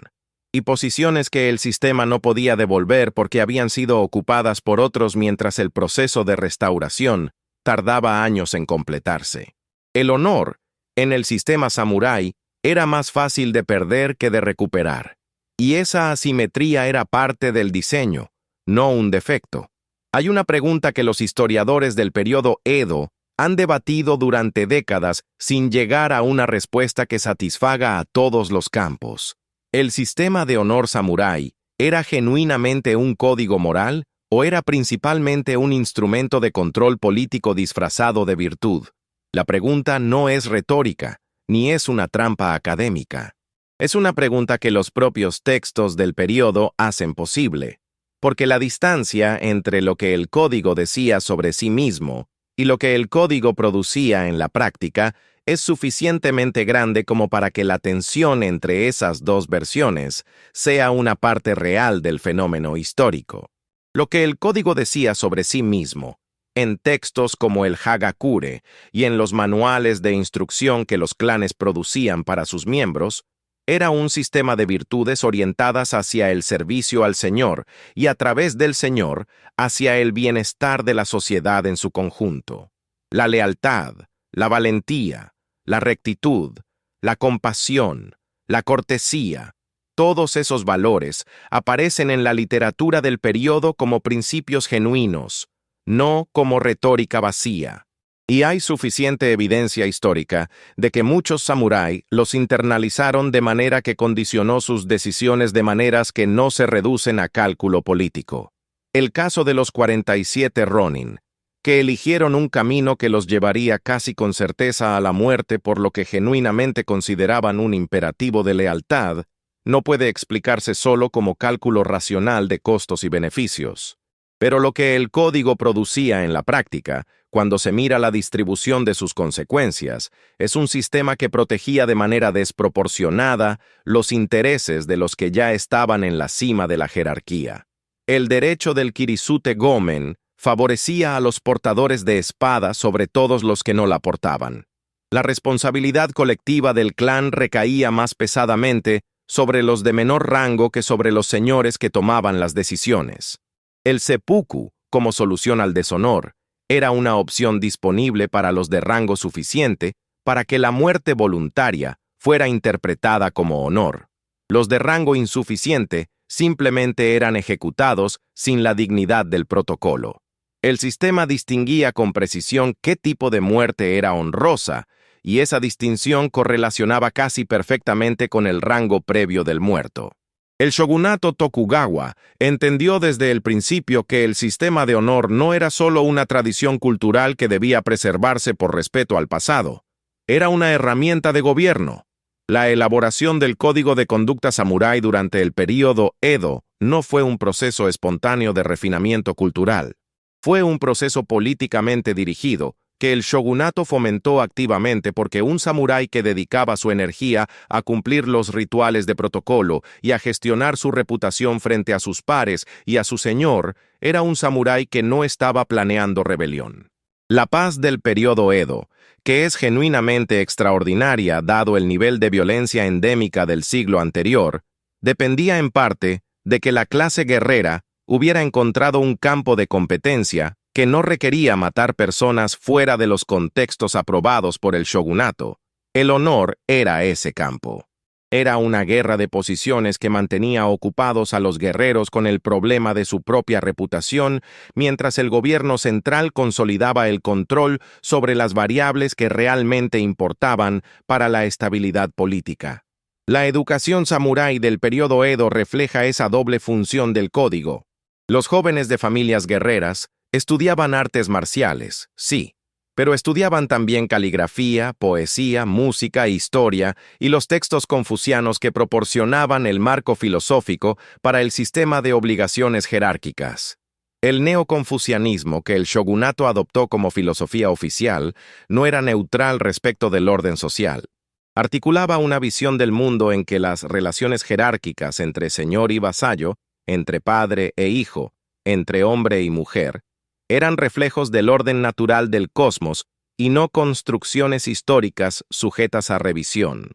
y posiciones que el sistema no podía devolver porque habían sido ocupadas por otros mientras el proceso de restauración tardaba años en completarse. El honor, en el sistema samurái, era más fácil de perder que de recuperar, y esa asimetría era parte del diseño, no un defecto. Hay una pregunta que los historiadores del periodo Edo han debatido durante décadas sin llegar a una respuesta que satisfaga a todos los campos. ¿El sistema de honor samurái era genuinamente un código moral o era principalmente un instrumento de control político disfrazado de virtud? La pregunta no es retórica, ni es una trampa académica. Es una pregunta que los propios textos del periodo hacen posible, porque la distancia entre lo que el código decía sobre sí mismo y lo que el código producía en la práctica es suficientemente grande como para que la tensión entre esas dos versiones sea una parte real del fenómeno histórico. Lo que el código decía sobre sí mismo, en textos como el Hagakure y en los manuales de instrucción que los clanes producían para sus miembros, era un sistema de virtudes orientadas hacia el servicio al Señor y a través del Señor hacia el bienestar de la sociedad en su conjunto. La lealtad, la valentía, la rectitud, la compasión, la cortesía, todos esos valores aparecen en la literatura del periodo como principios genuinos, no como retórica vacía. Y hay suficiente evidencia histórica de que muchos samurái los internalizaron de manera que condicionó sus decisiones de maneras que no se reducen a cálculo político. El caso de los 47 Ronin, que eligieron un camino que los llevaría casi con certeza a la muerte por lo que genuinamente consideraban un imperativo de lealtad, no puede explicarse solo como cálculo racional de costos y beneficios. Pero lo que el código producía en la práctica, cuando se mira la distribución de sus consecuencias, es un sistema que protegía de manera desproporcionada los intereses de los que ya estaban en la cima de la jerarquía. El derecho del Kirisute Gomen favorecía a los portadores de espada sobre todos los que no la portaban. La responsabilidad colectiva del clan recaía más pesadamente sobre los de menor rango que sobre los señores que tomaban las decisiones. El seppuku, como solución al deshonor, era una opción disponible para los de rango suficiente para que la muerte voluntaria fuera interpretada como honor. Los de rango insuficiente simplemente eran ejecutados sin la dignidad del protocolo. El sistema distinguía con precisión qué tipo de muerte era honrosa, y esa distinción correlacionaba casi perfectamente con el rango previo del muerto. El shogunato Tokugawa entendió desde el principio que el sistema de honor no era solo una tradición cultural que debía preservarse por respeto al pasado, era una herramienta de gobierno. La elaboración del Código de Conducta Samurái durante el período Edo no fue un proceso espontáneo de refinamiento cultural. Fue un proceso políticamente dirigido que el shogunato fomentó activamente porque un samurái que dedicaba su energía a cumplir los rituales de protocolo y a gestionar su reputación frente a sus pares y a su señor era un samurái que no estaba planeando rebelión. La paz del periodo Edo, que es genuinamente extraordinaria dado el nivel de violencia endémica del siglo anterior, dependía en parte de que la clase guerrera hubiera encontrado un campo de competencia que no requería matar personas fuera de los contextos aprobados por el shogunato. El honor era ese campo. Era una guerra de posiciones que mantenía ocupados a los guerreros con el problema de su propia reputación, mientras el gobierno central consolidaba el control sobre las variables que realmente importaban para la estabilidad política. La educación samurái del período Edo refleja esa doble función del código. Los jóvenes de familias guerreras estudiaban artes marciales, sí, pero estudiaban también caligrafía, poesía, música, historia y los textos confucianos que proporcionaban el marco filosófico para el sistema de obligaciones jerárquicas. El neoconfucianismo que el shogunato adoptó como filosofía oficial no era neutral respecto del orden social. Articulaba una visión del mundo en que las relaciones jerárquicas entre señor y vasallo, entre padre e hijo, entre hombre y mujer, eran reflejos del orden natural del cosmos y no construcciones históricas sujetas a revisión.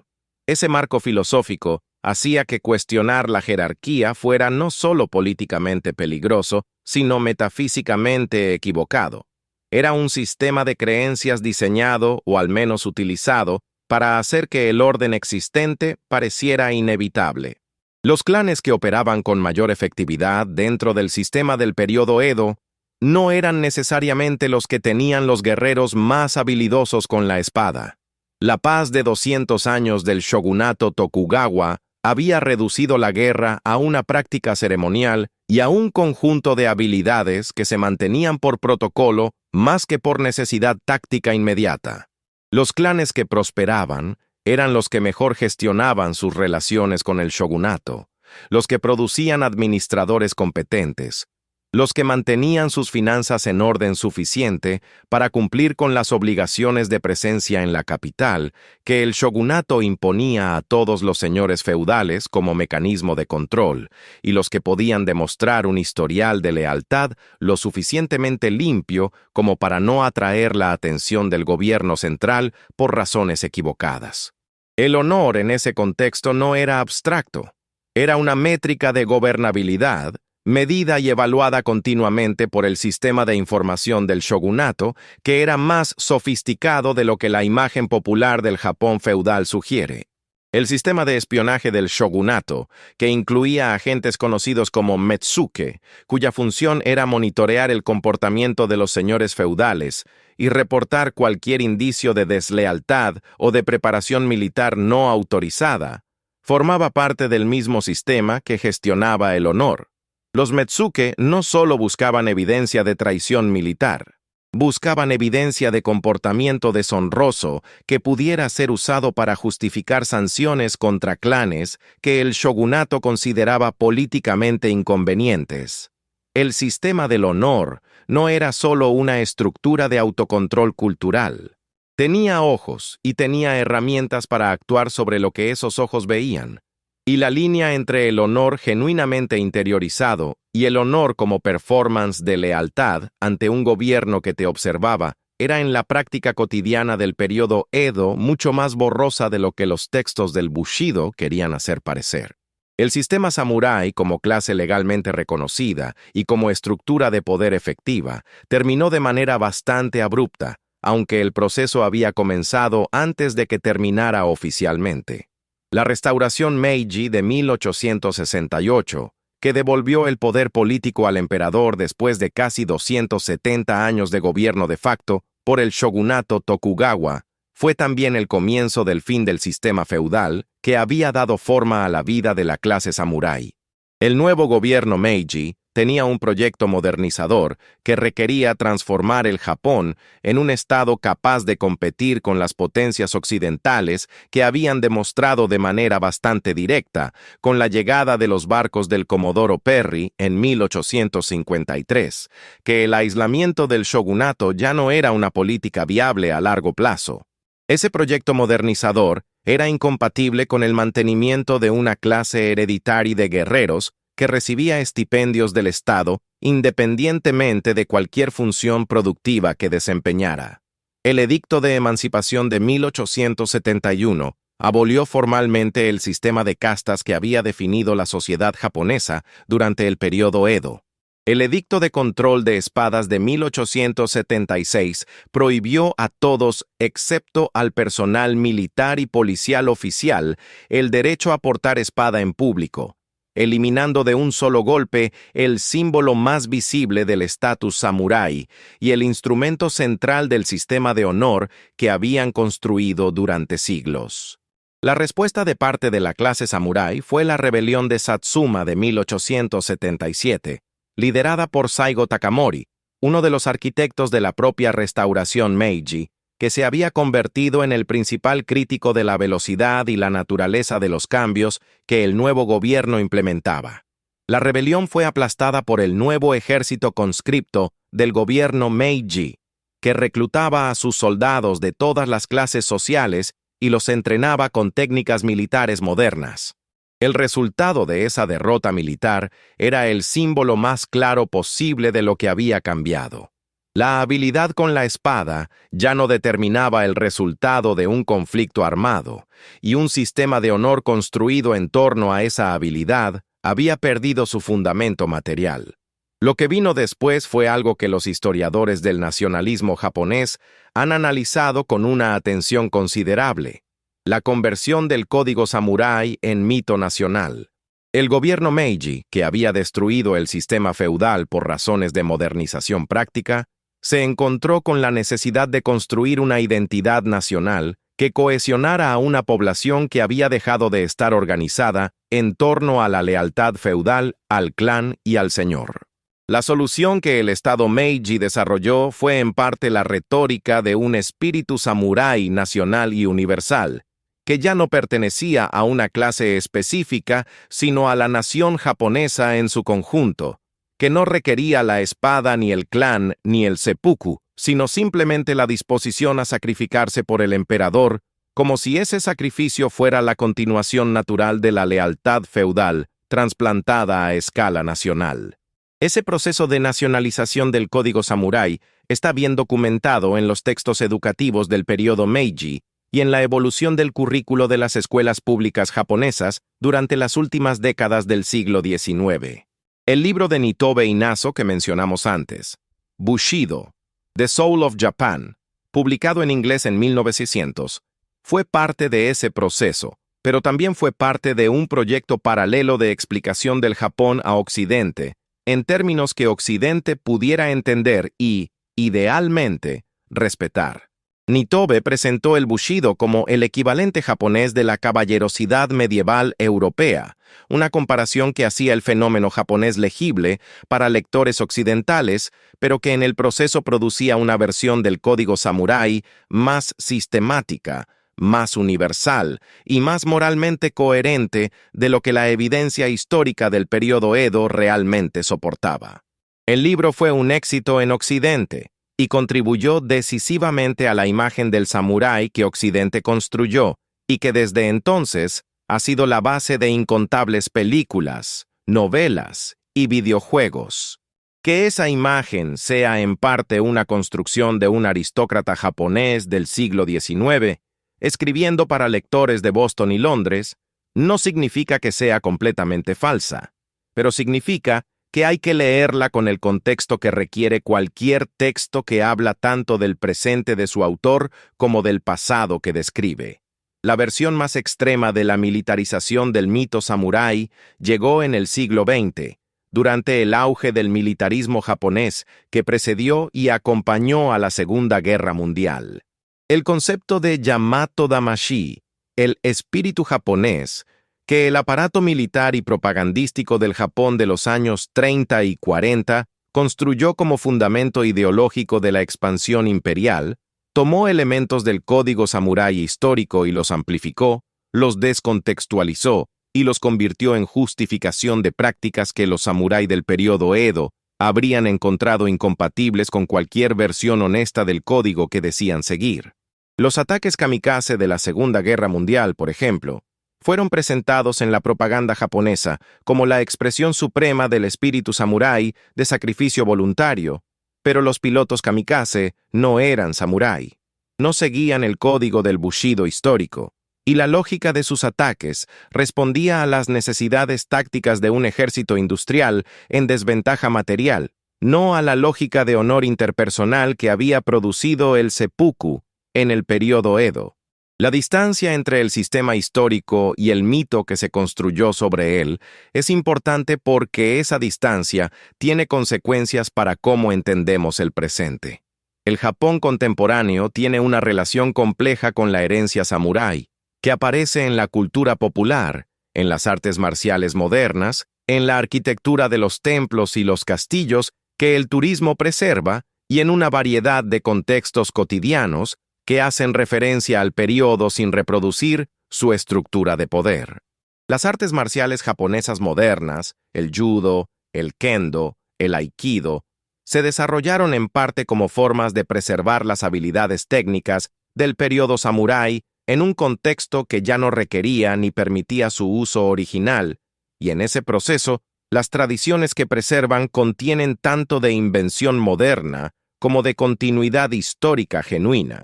Ese marco filosófico hacía que cuestionar la jerarquía fuera no solo políticamente peligroso, sino metafísicamente equivocado. Era un sistema de creencias diseñado, o al menos utilizado, para hacer que el orden existente pareciera inevitable. Los clanes que operaban con mayor efectividad dentro del sistema del período Edo no eran necesariamente los que tenían los guerreros más habilidosos con la espada. La paz de 200 años del shogunato Tokugawa había reducido la guerra a una práctica ceremonial y a un conjunto de habilidades que se mantenían por protocolo más que por necesidad táctica inmediata. Los clanes que prosperaban eran los que mejor gestionaban sus relaciones con el shogunato, los que producían administradores competentes, los que mantenían sus finanzas en orden suficiente para cumplir con las obligaciones de presencia en la capital que el shogunato imponía a todos los señores feudales como mecanismo de control, y los que podían demostrar un historial de lealtad lo suficientemente limpio como para no atraer la atención del gobierno central por razones equivocadas. El honor en ese contexto no era abstracto, era una métrica de gobernabilidad medida y evaluada continuamente por el sistema de información del shogunato, que era más sofisticado de lo que la imagen popular del Japón feudal sugiere. El sistema de espionaje del shogunato, que incluía agentes conocidos como metsuke, cuya función era monitorear el comportamiento de los señores feudales y reportar cualquier indicio de deslealtad o de preparación militar no autorizada, formaba parte del mismo sistema que gestionaba el honor. Los metsuke no solo buscaban evidencia de traición militar, buscaban evidencia de comportamiento deshonroso que pudiera ser usado para justificar sanciones contra clanes que el shogunato consideraba políticamente inconvenientes. El sistema del honor no era solo una estructura de autocontrol cultural. Tenía ojos y tenía herramientas para actuar sobre lo que esos ojos veían. Y la línea entre el honor genuinamente interiorizado y el honor como performance de lealtad ante un gobierno que te observaba era en la práctica cotidiana del período Edo mucho más borrosa de lo que los textos del Bushido querían hacer parecer. El sistema samurái, como clase legalmente reconocida y como estructura de poder efectiva, terminó de manera bastante abrupta, aunque el proceso había comenzado antes de que terminara oficialmente. La restauración Meiji de 1868, que devolvió el poder político al emperador después de casi 270 años de gobierno de facto por el shogunato Tokugawa, fue también el comienzo del fin del sistema feudal que había dado forma a la vida de la clase samurái. El nuevo gobierno Meiji tenía un proyecto modernizador que requería transformar el Japón en un estado capaz de competir con las potencias occidentales que habían demostrado de manera bastante directa con la llegada de los barcos del Comodoro Perry en 1853, que el aislamiento del shogunato ya no era una política viable a largo plazo. Ese proyecto modernizador era incompatible con el mantenimiento de una clase hereditaria de guerreros que recibía estipendios del Estado independientemente de cualquier función productiva que desempeñara. El Edicto de Emancipación de 1871 abolió formalmente el sistema de castas que había definido la sociedad japonesa durante el período Edo. El Edicto de Control de Espadas de 1876 prohibió a todos, excepto al personal militar y policial oficial, el derecho a portar espada en público, eliminando de un solo golpe el símbolo más visible del estatus samurái y el instrumento central del sistema de honor que habían construido durante siglos. La respuesta de parte de la clase samurái fue la rebelión de Satsuma de 1877, liderada por Saigo Takamori, uno de los arquitectos de la propia restauración Meiji, que se había convertido en el principal crítico de la velocidad y la naturaleza de los cambios que el nuevo gobierno implementaba. La rebelión fue aplastada por el nuevo ejército conscripto del gobierno Meiji, que reclutaba a sus soldados de todas las clases sociales y los entrenaba con técnicas militares modernas. El resultado de esa derrota militar era el símbolo más claro posible de lo que había cambiado. La habilidad con la espada ya no determinaba el resultado de un conflicto armado, y un sistema de honor construido en torno a esa habilidad había perdido su fundamento material. Lo que vino después fue algo que los historiadores del nacionalismo japonés han analizado con una atención considerable: la conversión del código samurái en mito nacional. El gobierno Meiji, que había destruido el sistema feudal por razones de modernización práctica, se encontró con la necesidad de construir una identidad nacional que cohesionara a una población que había dejado de estar organizada en torno a la lealtad feudal, al clan y al señor. La solución que el Estado Meiji desarrolló fue en parte la retórica de un espíritu samurái nacional y universal, que ya no pertenecía a una clase específica, sino a la nación japonesa en su conjunto, que no requería la espada ni el clan ni el seppuku, sino simplemente la disposición a sacrificarse por el emperador, como si ese sacrificio fuera la continuación natural de la lealtad feudal, trasplantada a escala nacional. Ese proceso de nacionalización del código samurái está bien documentado en los textos educativos del período Meiji y en la evolución del currículo de las escuelas públicas japonesas durante las últimas décadas del siglo XIX. El libro de Nitobe Inazo que mencionamos antes, Bushido, The Soul of Japan, publicado en inglés en 1900, fue parte de ese proceso, pero también fue parte de un proyecto paralelo de explicación del Japón a Occidente, en términos que Occidente pudiera entender y, idealmente, respetar. Nitobe presentó el Bushido como el equivalente japonés de la caballerosidad medieval europea, una comparación que hacía el fenómeno japonés legible para lectores occidentales, pero que en el proceso producía una versión del código samurái más sistemática, más universal y más moralmente coherente de lo que la evidencia histórica del período Edo realmente soportaba. El libro fue un éxito en Occidente y contribuyó decisivamente a la imagen del samurái que Occidente construyó y que desde entonces ha sido la base de incontables películas, novelas y videojuegos. Que esa imagen sea en parte una construcción de un aristócrata japonés del siglo XIX, escribiendo para lectores de Boston y Londres, no significa que sea completamente falsa, pero significa que hay que leerla con el contexto que requiere cualquier texto que habla tanto del presente de su autor como del pasado que describe. La versión más extrema de la militarización del mito samurái llegó en el siglo XX, durante el auge del militarismo japonés que precedió y acompañó a la Segunda Guerra Mundial. El concepto de Yamato Damashi, el espíritu japonés, que el aparato militar y propagandístico del Japón de los años 30 y 40 construyó como fundamento ideológico de la expansión imperial, tomó elementos del código samurái histórico y los amplificó, los descontextualizó y los convirtió en justificación de prácticas que los samurái del período Edo habrían encontrado incompatibles con cualquier versión honesta del código que decían seguir. Los ataques kamikaze de la Segunda Guerra Mundial, por ejemplo, fueron presentados en la propaganda japonesa como la expresión suprema del espíritu samurái de sacrificio voluntario, pero los pilotos kamikaze no eran samurái. No seguían el código del Bushido histórico. y la lógica de sus ataques respondía a las necesidades tácticas de un ejército industrial en desventaja material, no a la lógica de honor interpersonal que había producido el seppuku en el período Edo. La distancia entre el sistema histórico y el mito que se construyó sobre él es importante porque esa distancia tiene consecuencias para cómo entendemos el presente. El Japón contemporáneo tiene una relación compleja con la herencia samurái, que aparece en la cultura popular, en las artes marciales modernas, en la arquitectura de los templos y los castillos que el turismo preserva y en una variedad de contextos cotidianos que hacen referencia al periodo sin reproducir su estructura de poder. Las artes marciales japonesas modernas, el judo, el kendo, el aikido, se desarrollaron en parte como formas de preservar las habilidades técnicas del periodo samurái en un contexto que ya no requería ni permitía su uso original, y en ese proceso, las tradiciones que preservan contienen tanto de invención moderna como de continuidad histórica genuina.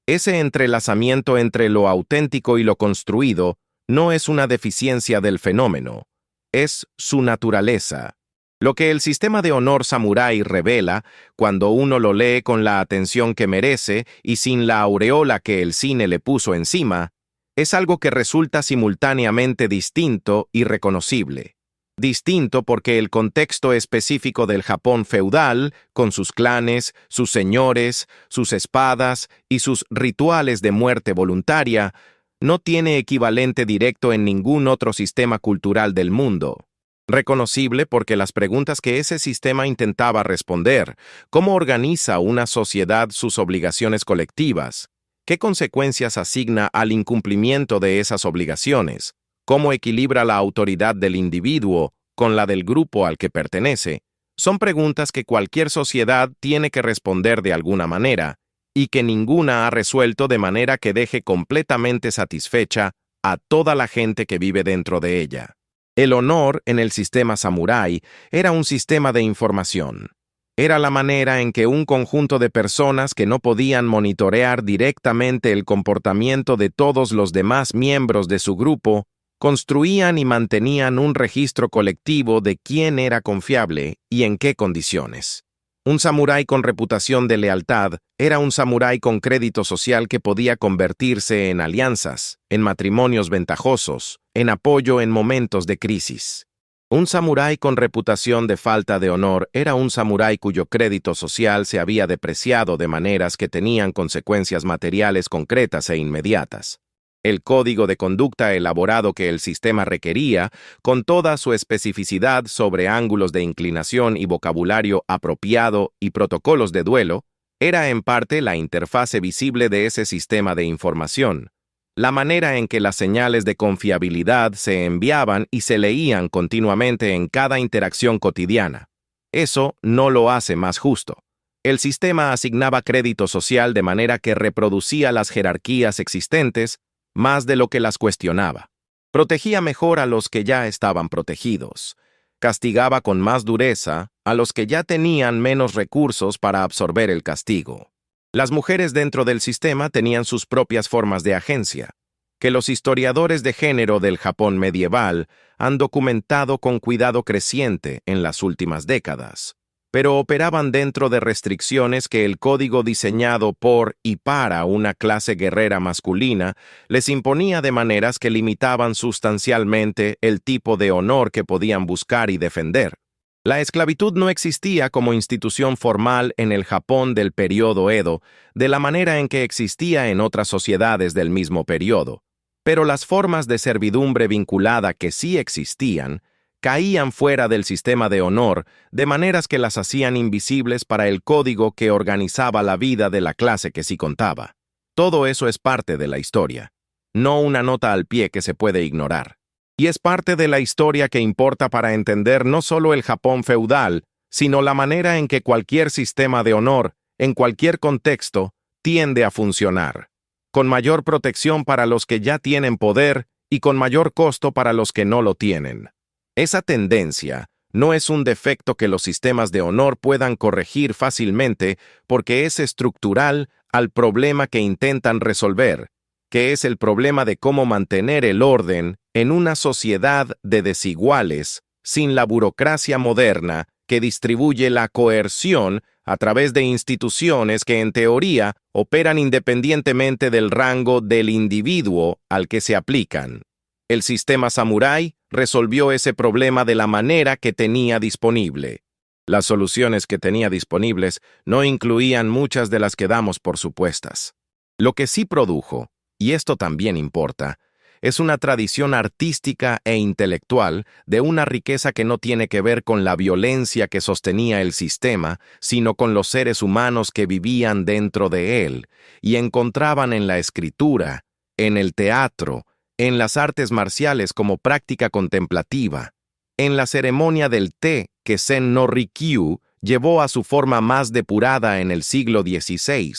Ese entrelazamiento entre lo auténtico y lo construido no es una deficiencia del fenómeno, es su naturaleza. Lo que el sistema de honor samurái revela, cuando uno lo lee con la atención que merece y sin la aureola que el cine le puso encima, es algo que resulta simultáneamente distinto y reconocible. Distinto porque el contexto específico del Japón feudal, con sus clanes, sus señores, sus espadas y sus rituales de muerte voluntaria, no tiene equivalente directo en ningún otro sistema cultural del mundo. Reconocible porque las preguntas que ese sistema intentaba responder: ¿cómo organiza una sociedad sus obligaciones colectivas? ¿Qué consecuencias asigna al incumplimiento de esas obligaciones? ¿Cómo equilibra la autoridad del individuo con la del grupo al que pertenece? Son preguntas que cualquier sociedad tiene que responder de alguna manera, y que ninguna ha resuelto de manera que deje completamente satisfecha a toda la gente que vive dentro de ella. El honor en el sistema samurái era un sistema de información. Era la manera en que un conjunto de personas que no podían monitorear directamente el comportamiento de todos los demás miembros de su grupo construían y mantenían un registro colectivo de quién era confiable y en qué condiciones. Un samurái con reputación de lealtad era un samurái con crédito social que podía convertirse en alianzas, en matrimonios ventajosos, en apoyo en momentos de crisis. Un samurái con reputación de falta de honor era un samurái cuyo crédito social se había depreciado de maneras que tenían consecuencias materiales concretas e inmediatas. El código de conducta elaborado que el sistema requería, con toda su especificidad sobre ángulos de inclinación y vocabulario apropiado y protocolos de duelo, era en parte la interfase visible de ese sistema de información, la manera en que las señales de confiabilidad se enviaban y se leían continuamente en cada interacción cotidiana. Eso no lo hace más justo. El sistema asignaba crédito social de manera que reproducía las jerarquías existentes más de lo que las cuestionaba. Protegía mejor a los que ya estaban protegidos. Castigaba con más dureza a los que ya tenían menos recursos para absorber el castigo. Las mujeres dentro del sistema tenían sus propias formas de agencia, que los historiadores de género del Japón medieval han documentado con cuidado creciente en las últimas décadas, pero operaban dentro de restricciones que el código diseñado por y para una clase guerrera masculina les imponía de maneras que limitaban sustancialmente el tipo de honor que podían buscar y defender. La esclavitud no existía como institución formal en el Japón del período Edo, de la manera en que existía en otras sociedades del mismo período, pero las formas de servidumbre vinculada que sí existían caían fuera del sistema de honor de maneras que las hacían invisibles para el código que organizaba la vida de la clase que sí contaba. Todo eso es parte de la historia, no una nota al pie que se puede ignorar. Y es parte de la historia que importa para entender no solo el Japón feudal, sino la manera en que cualquier sistema de honor, en cualquier contexto, tiende a funcionar, con mayor protección para los que ya tienen poder y con mayor costo para los que no lo tienen. Esa tendencia no es un defecto que los sistemas de honor puedan corregir fácilmente porque es estructural al problema que intentan resolver, que es el problema de cómo mantener el orden en una sociedad de desiguales, sin la burocracia moderna que distribuye la coerción a través de instituciones que en teoría operan independientemente del rango del individuo al que se aplican. El sistema samurái resolvió ese problema de la manera que tenía disponible. Las soluciones que tenía disponibles no incluían muchas de las que damos por supuestas. Lo que sí produjo, y esto también importa, es una tradición artística e intelectual de una riqueza que no tiene que ver con la violencia que sostenía el sistema, sino con los seres humanos que vivían dentro de él y encontraban en la escritura, en el teatro, en las artes marciales como práctica contemplativa, en la ceremonia del té que Sen no Rikyu llevó a su forma más depurada en el siglo XVI,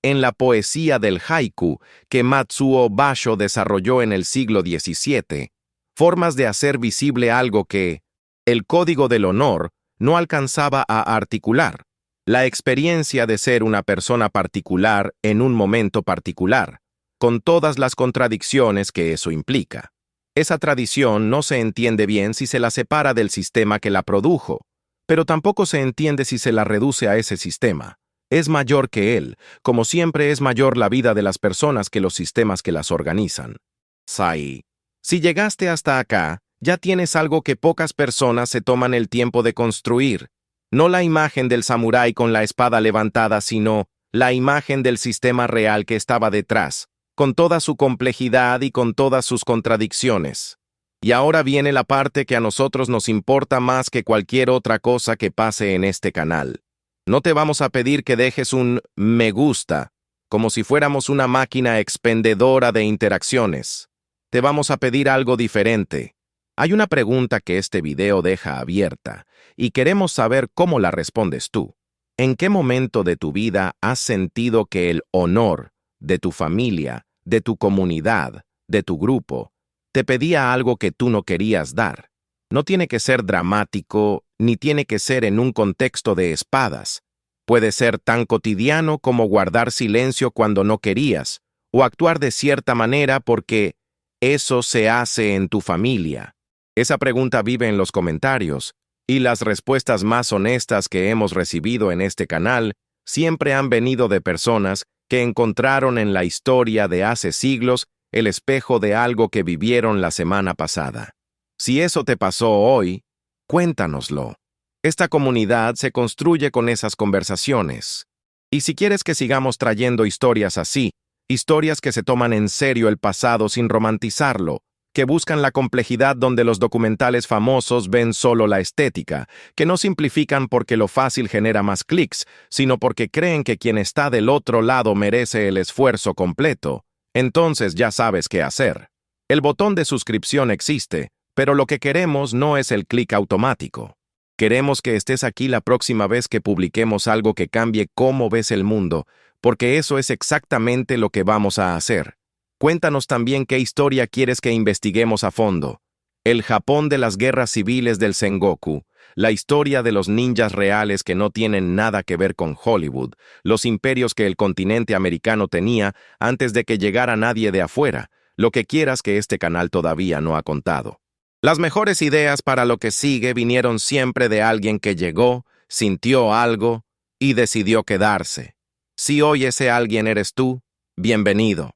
en la poesía del haiku que Matsuo Basho desarrolló en el siglo XVII, formas de hacer visible algo que el código del honor no alcanzaba a articular, la experiencia de ser una persona particular en un momento particular, con todas las contradicciones que eso implica. Esa tradición no se entiende bien si se la separa del sistema que la produjo, pero tampoco se entiende si se la reduce a ese sistema. Es mayor que él, como siempre es mayor la vida de las personas que los sistemas que las organizan. Sai, si llegaste hasta acá, ya tienes algo que pocas personas se toman el tiempo de construir. No la imagen del samurái con la espada levantada, sino la imagen del sistema real que estaba detrás, con toda su complejidad y con todas sus contradicciones. Y ahora viene la parte que a nosotros nos importa más que cualquier otra cosa que pase en este canal. No te vamos a pedir que dejes un me gusta, como si fuéramos una máquina expendedora de interacciones. Te vamos a pedir algo diferente. Hay una pregunta que este video deja abierta, y queremos saber cómo la respondes tú. ¿En qué momento de tu vida has sentido que el honor de tu familia, de tu comunidad, de tu grupo, te pedía algo que tú no querías dar? No tiene que ser dramático, ni tiene que ser en un contexto de espadas. Puede ser tan cotidiano como guardar silencio cuando no querías, o actuar de cierta manera porque eso se hace en tu familia. Esa pregunta vive en los comentarios, y las respuestas más honestas que hemos recibido en este canal siempre han venido de personas que encontraron en la historia de hace siglos el espejo de algo que vivieron la semana pasada. Si eso te pasó hoy, cuéntanoslo. Esta comunidad se construye con esas conversaciones. Y si quieres que sigamos trayendo historias así, historias que se toman en serio el pasado sin romantizarlo, que buscan la complejidad donde los documentales famosos ven solo la estética, que no simplifican porque lo fácil genera más clics, sino porque creen que quien está del otro lado merece el esfuerzo completo, entonces ya sabes qué hacer. El botón de suscripción existe, pero lo que queremos no es el clic automático. Queremos que estés aquí la próxima vez que publiquemos algo que cambie cómo ves el mundo, porque eso es exactamente lo que vamos a hacer. Cuéntanos también qué historia quieres que investiguemos a fondo. El Japón de las guerras civiles del Sengoku, la historia de los ninjas reales que no tienen nada que ver con Hollywood, los imperios que el continente americano tenía antes de que llegara nadie de afuera, lo que quieras que este canal todavía no ha contado. Las mejores ideas para lo que sigue vinieron siempre de alguien que llegó, sintió algo y decidió quedarse. Si hoy ese alguien eres tú, bienvenido.